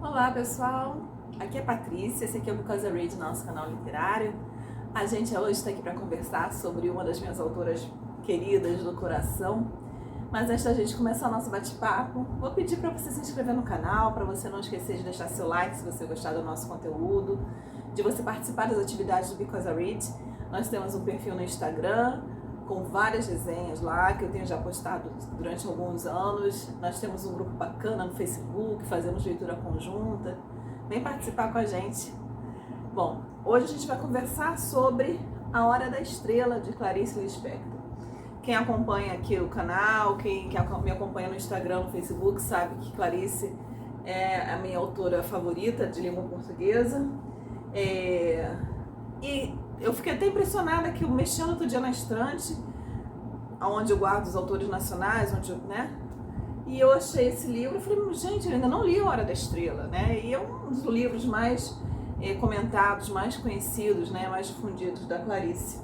Olá pessoal, aqui é a Patrícia, esse aqui é o Because I Read, nosso canal literário. A gente hoje está aqui para conversar sobre uma das minhas autoras queridas do coração. Mas antes da gente começar o nosso bate-papo, vou pedir para você se inscrever no canal, para você não esquecer de deixar seu like se você gostar do nosso conteúdo, de você participar das atividades do Because I Read. Nós temos um perfil no Instagram, com várias resenhas lá, que eu tenho já postado durante alguns anos. Nós temos um grupo bacana no Facebook, fazemos leitura conjunta. Vem participar com a gente. Bom, hoje a gente vai conversar sobre A Hora da Estrela, de Clarice Lispector. Quem acompanha aqui o canal, quem me acompanha no Instagram, no Facebook, sabe que Clarice é a minha autora favorita de língua portuguesa. E eu fiquei até impressionada que eu mexendo outro dia na estante, onde eu guardo os autores nacionais, e eu achei esse livro, eu falei, gente, eu ainda não li A Hora da Estrela, né? E é um dos livros mais comentados, mais conhecidos, né? Mais difundidos da Clarice.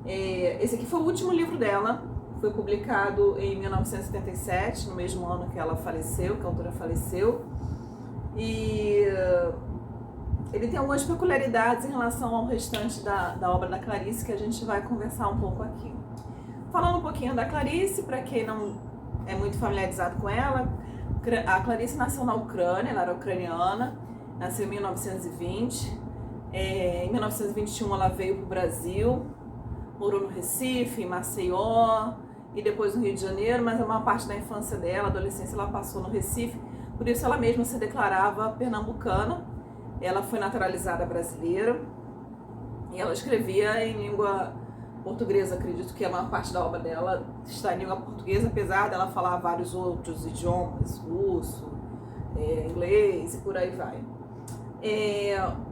Esse aqui foi o último livro dela, foi publicado em 1977, no mesmo ano que ela faleceu, que a autora faleceu. E ele tem algumas peculiaridades em relação ao restante da obra da Clarice, que a gente vai conversar um pouco aqui. Falando um pouquinho da Clarice, para quem não é muito familiarizado com ela, a Clarice nasceu na Ucrânia, ela era ucraniana, nasceu em 1920. Em 1921 ela veio para o Brasil, morou no Recife, em Maceió e depois no Rio de Janeiro, mas a maior parte da infância dela, adolescência, ela passou no Recife, por isso ela mesma se declarava pernambucana. Ela foi naturalizada brasileira e ela escrevia em língua portuguesa. Acredito que a maior parte da obra dela está em língua portuguesa, apesar dela falar vários outros idiomas, russo, inglês e por aí vai.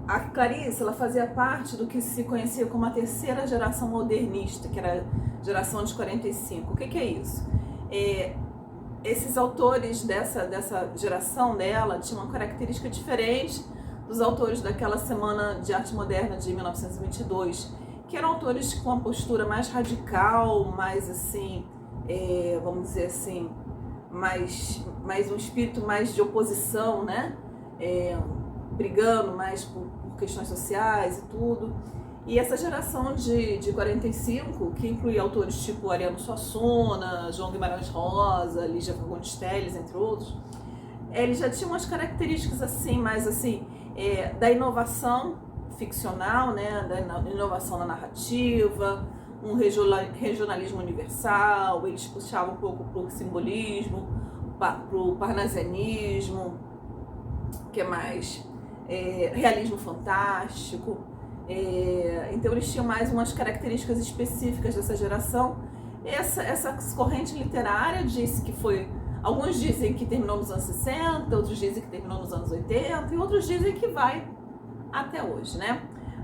A Clarice, ela fazia parte do que se conhecia como a terceira geração modernista, que era a geração de 45. O que é isso? Esses autores dessa geração dela tinham uma característica diferente dos autores daquela Semana de Arte Moderna de 1922, que eram autores com uma postura mais radical, mais assim, vamos dizer assim, mais um espírito mais de oposição, né? Brigando mais por questões sociais e tudo. E essa geração de 45, que incluía autores tipo Ariano Suassuna, João Guimarães Rosa, Lígia Fagundes Telles, entre outros, eles já tinham umas características assim, mais assim, da inovação ficcional, né, da inovação na narrativa, um regionalismo universal. Eles puxavam um pouco para o simbolismo, para o parnasianismo, que é mais realismo fantástico. Então eles tinham mais umas características específicas dessa geração. Essa corrente literária disse que foi... Alguns dizem que terminou nos anos 60, outros dizem que terminou nos anos 80 e outros dizem que vai até hoje, né?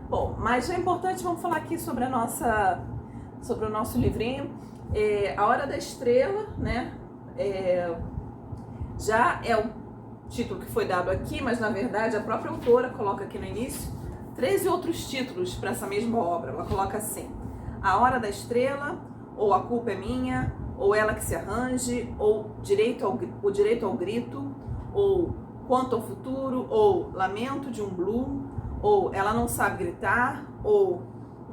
Bom, mas é importante, vamos falar aqui sobre o nosso livrinho. A Hora da Estrela, né? Já é o título que foi dado aqui, mas na verdade a própria autora coloca aqui no início 13 outros títulos para essa mesma obra. Ela coloca assim: A Hora da Estrela, ou A Culpa é Minha, ou Ela que se Arranje, ou O Direito ao Grito, ou Quanto ao Futuro, ou Lamento de um Blue, ou Ela Não Sabe Gritar, ou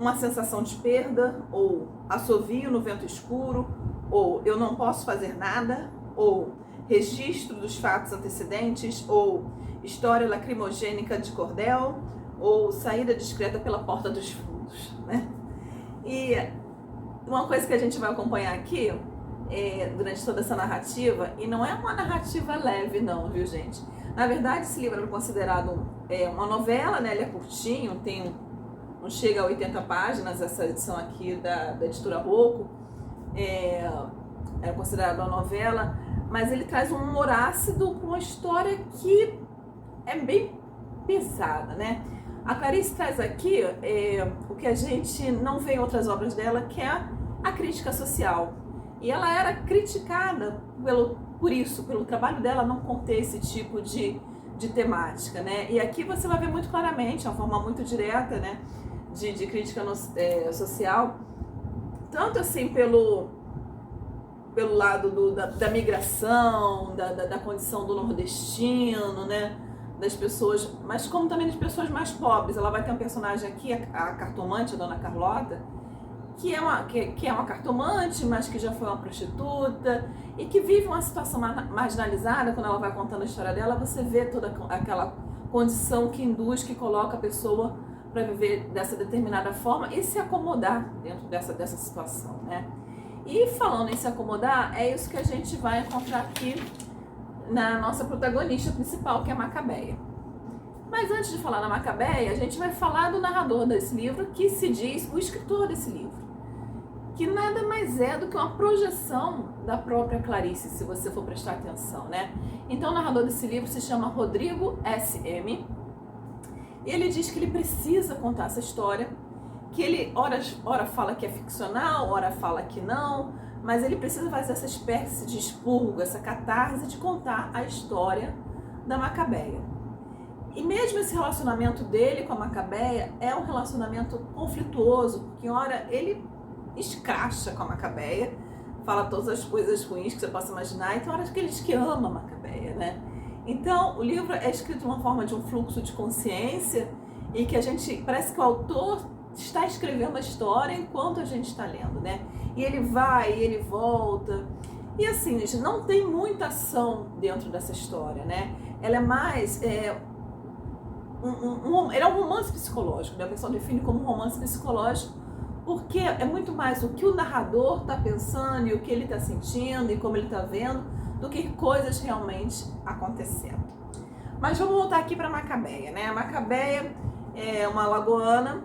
Uma Sensação de Perda, ou Assovio no Vento Escuro, ou Eu Não Posso Fazer Nada, ou Registro dos Fatos Antecedentes, ou História Lacrimogênica de Cordel, ou Saída Discreta pela Porta dos Fundos, né? E uma coisa que a gente vai acompanhar aqui durante toda essa narrativa, e não é uma narrativa leve não, viu gente? Na verdade esse livro é considerado uma novela, né? Ele é curtinho, não chega a 80 páginas, essa edição aqui da editora Rocco, é considerado uma novela, mas ele traz um humor ácido com uma história que é bem pesada, né? A Clarice traz aqui o que a gente não vê em outras obras dela, que é a crítica social. E ela era criticada por isso, pelo trabalho dela não conter esse tipo de temática, né? E aqui você vai ver muito claramente, de uma forma muito direta, né, de crítica social, tanto assim pelo lado da migração, da condição do nordestino, né, das pessoas, mas como também das pessoas mais pobres. Ela vai ter um personagem aqui, a cartomante, a Dona Carlota, que é uma cartomante, mas que já foi uma prostituta e que vive uma situação marginalizada. Quando ela vai contando a história dela, você vê toda aquela condição que induz, que coloca a pessoa para viver dessa determinada forma e se acomodar dentro dessa situação, né? E falando em se acomodar, é isso que a gente vai encontrar aqui na nossa protagonista principal, que é a Macabeia. Mas antes de falar da Macabeia, a gente vai falar do narrador desse livro, que se diz o escritor desse livro, que nada mais é do que uma projeção da própria Clarice, se você for prestar atenção, né? Então o narrador desse livro se chama Rodrigo S.M. Ele diz que ele precisa contar essa história, que ele ora fala que é ficcional, ora fala que não, mas ele precisa fazer essa espécie de expurgo, essa catarse de contar a história da Macabeia. E mesmo esse relacionamento dele com a Macabeia é um relacionamento conflituoso, porque ora ele escracha com a Macabeia, fala todas as coisas ruins que você possa imaginar, e tem horas que ele diz que ama a Macabeia, né? Então o livro é escrito de uma forma de um fluxo de consciência e que a gente, parece que o autor está escrevendo a história enquanto a gente está lendo, né? E ele vai, e ele volta. E assim, gente, não tem muita ação dentro dessa história, né? Ela é mais... ele é um romance psicológico, né? O pessoal define como um romance psicológico, porque é muito mais o que o narrador está pensando e o que ele está sentindo e como ele está vendo, do que coisas realmente acontecendo. Mas vamos voltar aqui para Macabeia, né? A Macabeia é uma alagoana,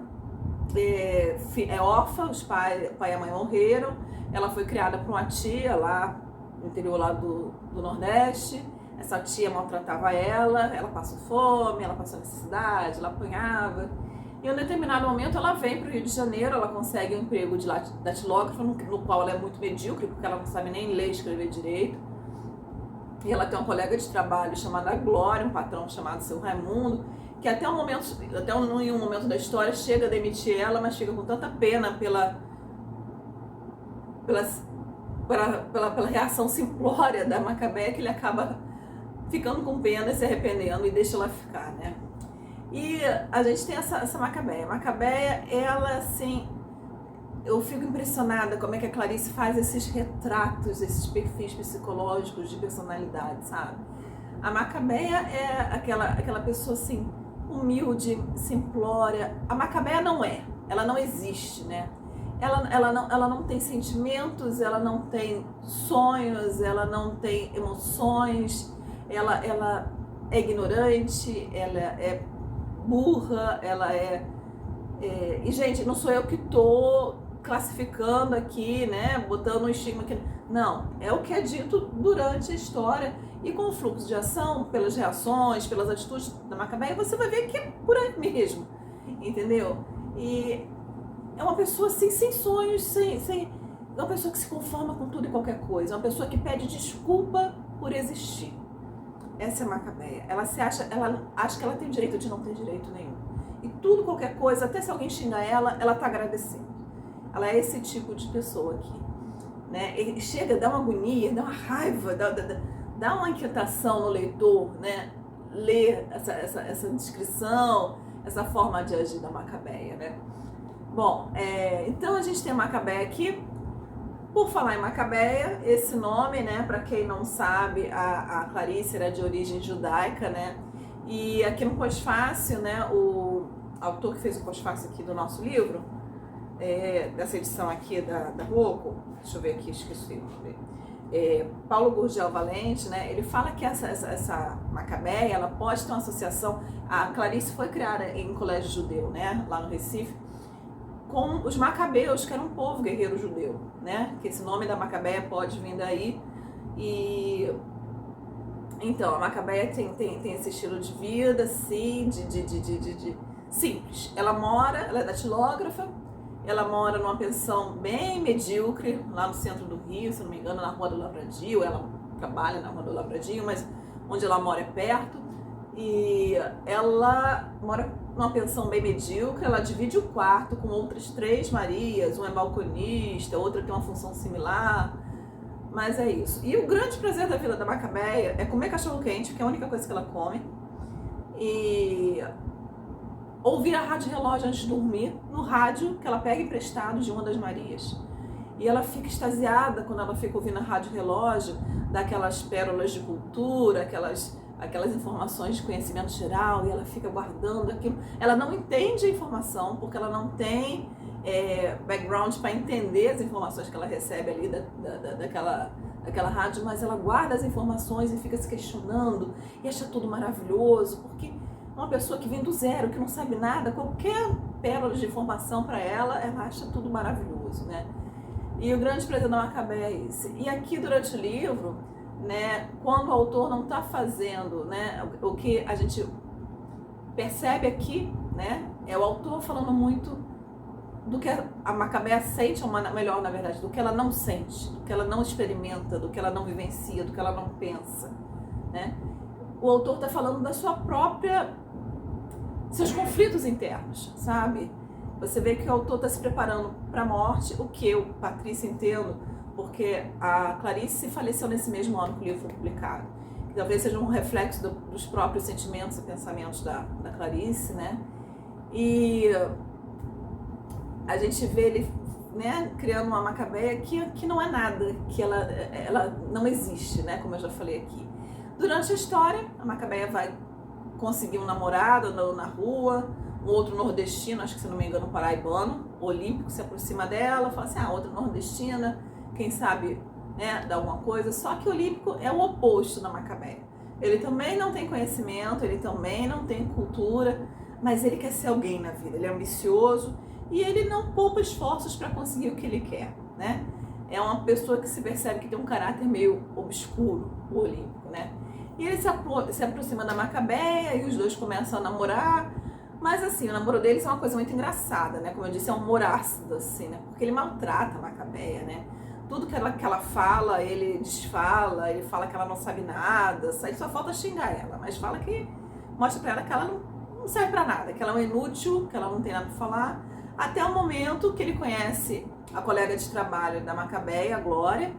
é órfã, o pai e a mãe morreram. Ela foi criada por uma tia lá no interior lá do Nordeste. Essa tia maltratava ela passou fome, ela passou necessidade, ela apanhava. Em um determinado momento ela vem para o Rio de Janeiro, ela consegue um emprego de datilógrafa, no qual ela é muito medíocre, porque ela não sabe nem ler e escrever direito. E ela tem uma colega de trabalho chamada Glória, um patrão chamado Seu Raimundo, que em um momento da história chega a demitir ela, mas chega com tanta pena pela reação simplória da Macabeia, que ele acaba ficando com pena e se arrependendo e deixa ela ficar, né? E a gente tem essa Macabeia. Macabeia, ela assim, eu fico impressionada como é que a Clarice faz esses retratos, esses perfis psicológicos de personalidade, sabe? A Macabeia é aquela pessoa assim, humilde, simplória. A Macabeia ela não existe, né? Ela não tem sentimentos, ela não tem sonhos, ela não tem emoções, ela é ignorante, ela é burra, e gente, não sou eu que tô classificando aqui, né, botando um estigma aqui, não, é o que é dito durante a história, e com o fluxo de ação, pelas reações, pelas atitudes da Macabeia, você vai ver que é por aí mesmo, entendeu? E é uma pessoa assim, sem sonhos, é uma pessoa que se conforma com tudo e qualquer coisa, é uma pessoa que pede desculpa por existir. Essa é a Macabeia. Ela acha que ela tem direito de não ter direito nenhum. E tudo, qualquer coisa, até se alguém xinga ela tá agradecendo. Ela é esse tipo de pessoa aqui, né? Ele chega, dá uma agonia, dá uma raiva, dá uma inquietação no leitor, né? Ler essa descrição, essa forma de agir da Macabeia, né? Bom, então a gente tem a Macabeia aqui. Por falar em Macabeia, esse nome, né, para quem não sabe, a Clarice era de origem judaica, né, e aqui no pós-fácil, né, o autor que fez o pós-fácil aqui do nosso livro, dessa edição aqui da Rocco, deixa eu ver aqui, esqueci, Paulo Gurgel Valente, né, ele fala que essa Macabeia, ela pode ter uma associação, a Clarice foi criada em colégio judeu, né, lá no Recife, com os macabeus, que era um povo guerreiro judeu, né? Que esse nome da Macabeia pode vir daí. E então, a Macabeia tem esse estilo de vida, assim, de simples. Ela é datilógrafa, ela mora numa pensão bem medíocre, lá no centro do Rio, se não me engano, na Rua do Lavradio. Ela trabalha na Rua do Lavradio, mas onde ela mora é perto. E ela mora numa pensão bem medíocre, ela divide o quarto com outras 3 Marias, uma é balconista, outra tem uma função similar, mas é isso. E o grande prazer da vida da Macabeia é comer cachorro-quente, que é a única coisa que ela come, e ouvir a rádio relógio antes de dormir, no rádio que ela pega emprestado de uma das Marias. E ela fica extasiada quando ela fica ouvindo a rádio relógio, daquelas pérolas de cultura, aquelas informações de conhecimento geral, e ela fica guardando aquilo. Ela não entende a informação, porque ela não tem background para entender as informações que ela recebe ali daquela rádio, mas ela guarda as informações e fica se questionando e acha tudo maravilhoso, porque uma pessoa que vem do zero, que não sabe nada, qualquer pérola de informação para ela acha tudo maravilhoso, né? E o grande presente da Macabeia é esse. E aqui durante o livro, né, quando o autor não está fazendo, né, o que a gente percebe aqui, né, é o autor falando muito do que a Macabeia sente, ou melhor, na verdade, do que ela não sente, do que ela não experimenta, do que ela não vivencia, do que ela não pensa, né? O autor está falando da sua própria, seus conflitos internos, sabe? Você vê que o autor está se preparando para a morte, o que eu, Patrícia, entendo, porque a Clarice faleceu nesse mesmo ano que o livro foi publicado. Que talvez seja um reflexo dos próprios sentimentos e pensamentos da Clarice, né? E a gente vê ele, né, criando uma Macabeia que não é nada, que ela não existe, né, como eu já falei aqui. Durante a história, a Macabeia vai conseguir um namorado na rua, um outro nordestino, acho que se não me engano, paraibano, olímpico, se aproxima dela, fala assim, outra nordestina, quem sabe, né, dá alguma coisa. Só que o olímpico é o oposto da Macabeia. Ele também não tem conhecimento, ele também não tem cultura, mas ele quer ser alguém na vida, ele é ambicioso e ele não poupa esforços para conseguir o que ele quer, né? É uma pessoa que se percebe que tem um caráter meio obscuro, o olímpico, né? E ele se aproxima da Macabeia e os dois começam a namorar, mas assim, o namoro deles é uma coisa muito engraçada, né? Como eu disse, é um humor ácido, assim, né? Porque ele maltrata a Macabeia, né? Tudo que ela fala, ele desfala, ele fala que ela não sabe nada, aí só falta xingar ela, mas fala que, mostra pra ela que ela não serve pra nada, que ela é um inútil, que ela não tem nada pra falar, até o momento que ele conhece a colega de trabalho da Macabeia, a Glória,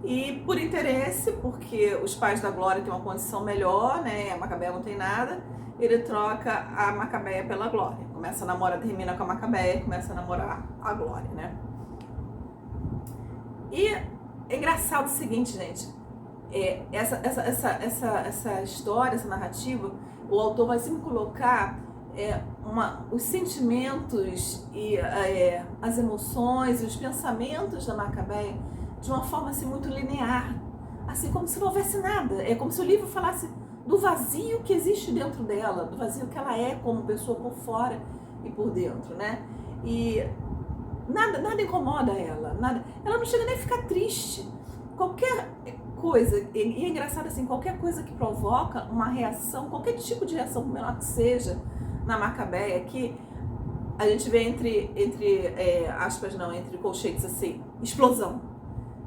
e por interesse, porque os pais da Glória têm uma condição melhor, né, a Macabeia não tem nada, ele troca a Macabeia pela Glória, começa a namorar, termina com a Macabeia, começa a namorar a Glória, né. E é engraçado o seguinte, gente, essa história, essa narrativa, o autor vai sempre colocar os sentimentos e as emoções e os pensamentos da Macabeia de uma forma assim muito linear, assim como se não houvesse nada. É como se o livro falasse do vazio que existe dentro dela, do vazio que ela é como pessoa por fora e por dentro, né? E nada incomoda ela, ela não chega nem a ficar triste. Qualquer coisa, e é engraçado assim, qualquer coisa que provoca uma reação, qualquer tipo de reação, por menor que seja, na Macabeia, que a gente vê entre colchetes assim, explosão.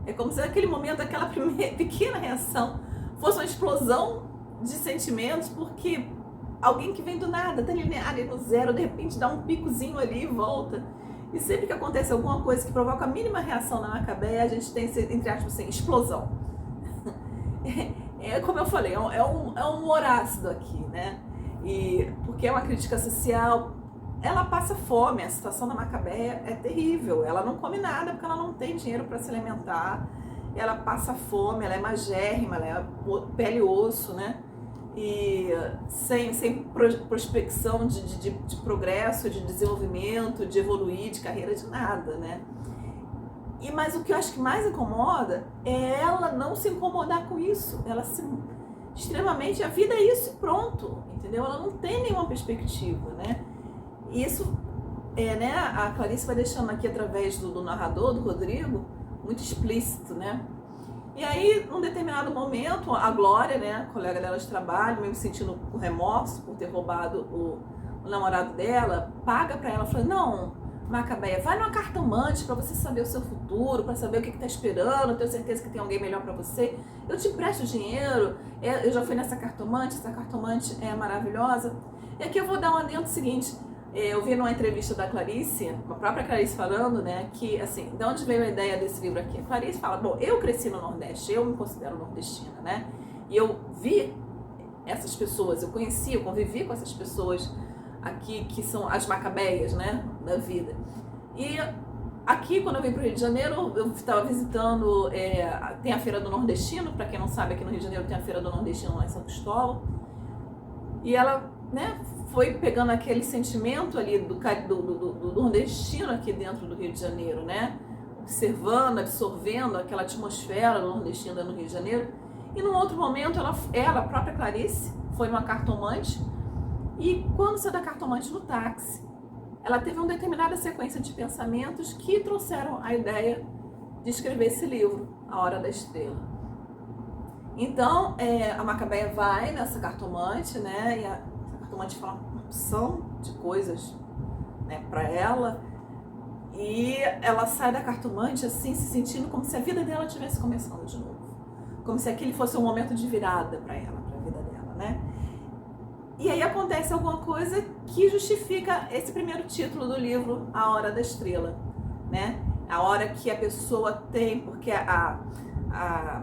É como se naquele momento, aquela primeira pequena reação fosse uma explosão de sentimentos, porque alguém que vem do nada, tá linear ali no zero, de repente dá um picozinho ali e volta. E sempre que acontece alguma coisa que provoca a mínima reação na Macabeia, a gente tem, entre aspas, assim, explosão. Como eu falei, é um humor ácido aqui, né? E porque é uma crítica social, ela passa fome, a situação da Macabeia é terrível, ela não come nada porque ela não tem dinheiro para se alimentar, ela passa fome, ela é magérrima, ela é pele e osso, né? E sem prospecção de progresso, de desenvolvimento, de evoluir, de carreira, de nada, né? Mas o que eu acho que mais incomoda é ela não se incomodar com isso, ela extremamente, a vida é isso e pronto, entendeu? Ela não tem nenhuma perspectiva, né? E isso, né, a Clarice vai deixando aqui através do narrador, do Rodrigo, muito explícito, né? E aí, num determinado momento, a Glória, né, a colega dela de trabalho, mesmo sentindo o remorso por ter roubado o namorado dela, paga pra ela, fala, não, Macabeia, vai numa cartomante pra você saber o seu futuro, pra saber o que tá esperando, eu tenho certeza que tem alguém melhor pra você, eu te empresto dinheiro, eu já fui nessa cartomante, essa cartomante é maravilhosa. E aqui eu vou dar um adendo seguinte, eu vi numa entrevista da Clarice, a própria Clarice falando, né, que assim, de onde veio a ideia desse livro aqui? A Clarice fala, bom, eu cresci no Nordeste, eu me considero nordestina, né, e eu vi essas pessoas. Eu conheci, eu convivi com essas pessoas aqui, que são as macabeias, né, da vida. E aqui, quando eu vim para o Rio de Janeiro, eu estava visitando, tem a Feira do Nordestino, para quem não sabe, aqui no Rio de Janeiro tem a Feira do Nordestino lá em São Cristóvão. E ela, né, foi pegando aquele sentimento ali do nordestino aqui dentro do Rio de Janeiro, né? Observando, absorvendo aquela atmosfera do nordestino no Rio de Janeiro. E num outro momento, ela, a própria Clarice, foi numa cartomante. E quando saiu da cartomante no táxi, ela teve uma determinada sequência de pensamentos que trouxeram a ideia de escrever esse livro, A Hora da Estrela. Então, a Macabeia vai nessa cartomante, né? E a cartomante fala uma opção de coisas, né, para ela. E ela sai da cartomante assim, se sentindo como se a vida dela estivesse começando de novo. Como se aquele fosse um momento de virada para ela, para a vida dela, né? E aí acontece alguma coisa que justifica esse primeiro título do livro, A Hora da Estrela, né? A hora que a pessoa tem, porque a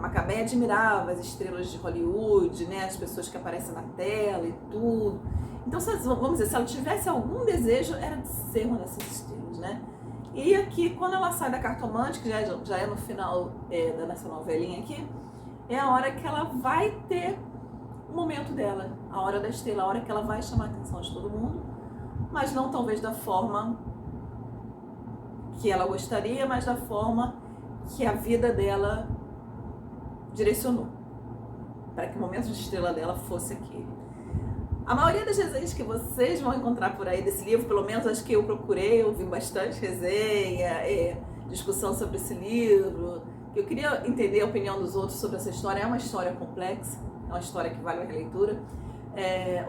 Macabeia admirava as estrelas de Hollywood, né? As pessoas que aparecem na tela e tudo. Então, vamos dizer, se ela tivesse algum desejo, era de ser uma dessas estrelas, né? E aqui, quando ela sai da cartomante, que já é no final dessa novelinha aqui, é a hora que ela vai ter o momento dela, a hora da estrela, a hora que ela vai chamar a atenção de todo mundo, mas não talvez da forma que ela gostaria, mas da forma que a vida dela direcionou, para que o momento de estrela dela fosse aquele. A maioria das resenhas que vocês vão encontrar por aí desse livro, pelo menos as que eu procurei, eu vi bastante resenha, discussão sobre esse livro. Eu queria entender a opinião dos outros sobre essa história. É uma história complexa, é uma história que vale uma releitura,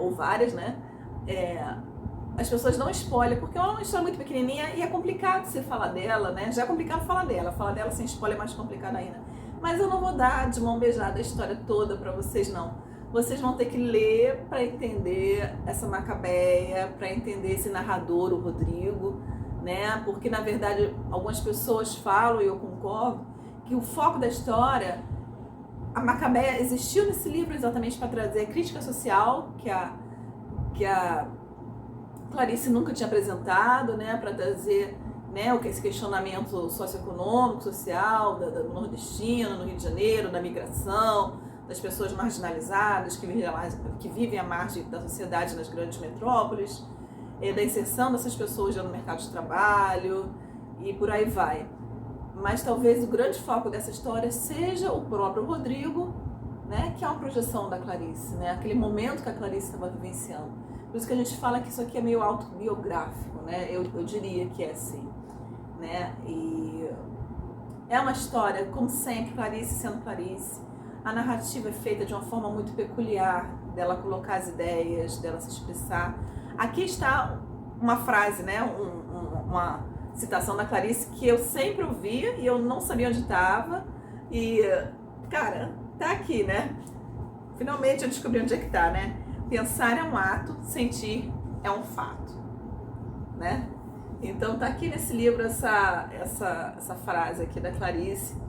ou várias, né? As pessoas dão spoiler, porque é uma história muito pequenininha e é complicado você falar dela, né? Já é complicado falar dela sem spoiler é mais complicado ainda. Mas eu não vou dar de mão beijada a história toda pra vocês, não. Vocês vão ter que ler para entender essa Macabeia, para entender esse narrador, o Rodrigo, né? Porque, na verdade, algumas pessoas falam, e eu concordo, que o foco da história, a Macabeia existiu nesse livro exatamente para trazer a crítica social que a Clarice nunca tinha apresentado, né? Para trazer, né, esse questionamento socioeconômico, social, do nordestino, no Rio de Janeiro, da migração, das pessoas marginalizadas que vivem à margem da sociedade nas grandes metrópoles, da inserção dessas pessoas já no mercado de trabalho e por aí vai. Mas talvez o grande foco dessa história seja o próprio Rodrigo, né, que é uma projeção da Clarice, né, aquele momento que a Clarice estava vivenciando. Por isso que a gente fala que isso aqui é meio autobiográfico, né, eu diria que é assim, né, e é uma história, como sempre, Clarice sendo Clarice. A narrativa é feita de uma forma muito peculiar, dela colocar as ideias, dela se expressar. Aqui está uma frase, né, uma citação da Clarice que eu sempre ouvia e eu não sabia onde estava. E, cara, tá aqui, né? Finalmente eu descobri onde é que tá, né? Pensar é um ato, sentir é um fato, né? Então tá aqui nesse livro essa frase aqui da Clarice.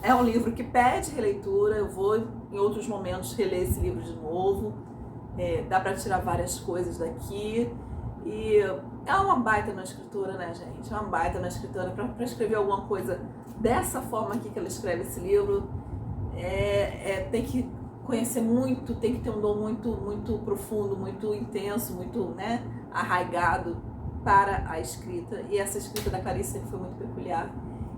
É um livro que pede releitura, eu vou em outros momentos reler esse livro de novo, dá para tirar várias coisas daqui, e é uma baita na escritora, né, gente? É uma baita na escritora, para escrever alguma coisa dessa forma aqui que ela escreve esse livro, tem que conhecer muito, tem que ter um dom muito, muito profundo, muito intenso, muito, né, arraigado para a escrita, e essa escrita da Clarice sempre foi muito peculiar.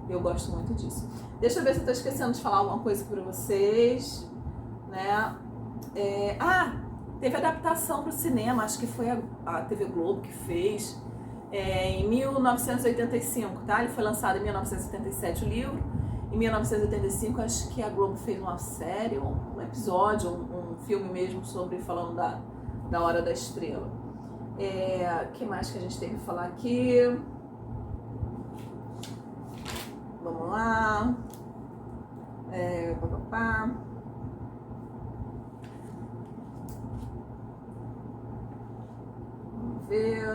Eu gosto muito disso. Deixa eu ver se eu tô esquecendo de falar alguma coisa para vocês, né? Teve adaptação para o cinema, acho que foi a TV Globo que fez, em 1985, tá? Ele foi lançado em 1977 o livro. Em 1985, acho que a Globo fez uma série, um episódio, um filme mesmo falando da Hora da Estrela. O que mais que a gente tem que falar aqui? Vamos lá. Vamos ver.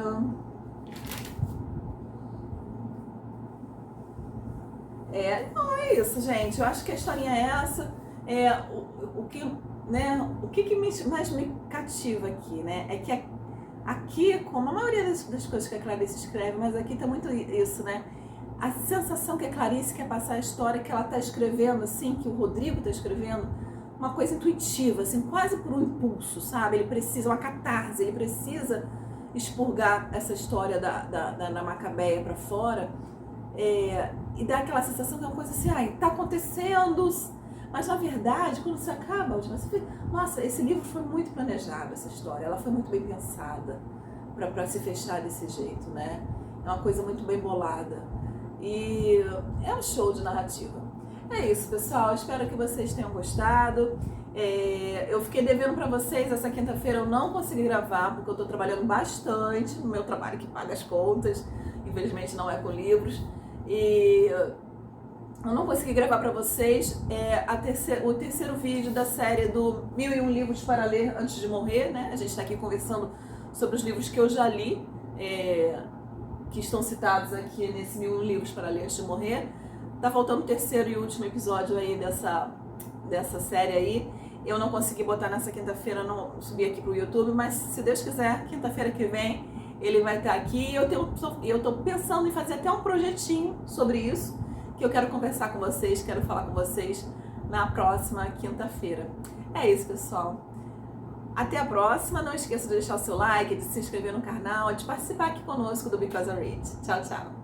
Não é isso, gente. Eu acho que a historinha é essa. O que né, o que mais me cativa aqui, né, é que aqui, como a maioria das coisas que a Clarice escreve, mas aqui tá muito isso, né, a sensação que a Clarice quer passar a história que ela tá escrevendo, assim, que o Rodrigo tá escrevendo, uma coisa intuitiva, assim, quase por um impulso, sabe? Ele precisa, uma catarse, ele precisa expurgar essa história da Macabeia pra fora, e dá aquela sensação que é uma coisa assim, ai, tá acontecendo, mas na verdade, quando você acaba, você fica, nossa, esse livro foi muito planejado, essa história, ela foi muito bem pensada pra se fechar desse jeito, né? É uma coisa muito bem bolada. E é um show de narrativa. É isso, pessoal. Espero que vocês tenham gostado. Eu fiquei devendo pra vocês, essa quinta-feira eu não consegui gravar, porque eu tô trabalhando bastante no meu trabalho que paga as contas. Infelizmente não é com livros. E eu não consegui gravar pra vocês o terceiro vídeo da série do 1001 livros para ler antes de morrer, né? A gente tá aqui conversando sobre os livros que eu já li, que estão citados aqui nesse 1001 livros para ler antes de morrer. Tá faltando o terceiro e último episódio aí dessa série aí. Eu não consegui botar nessa quinta-feira, não subi aqui pro YouTube, mas se Deus quiser, quinta-feira que vem ele vai estar aqui. Eu tô pensando em fazer até um projetinho sobre isso, que eu quero conversar com vocês, quero falar com vocês na próxima quinta-feira. É isso, pessoal. Até a próxima. Não esqueça de deixar o seu like, de se inscrever no canal, de participar aqui conosco do Because I Read. Tchau, tchau.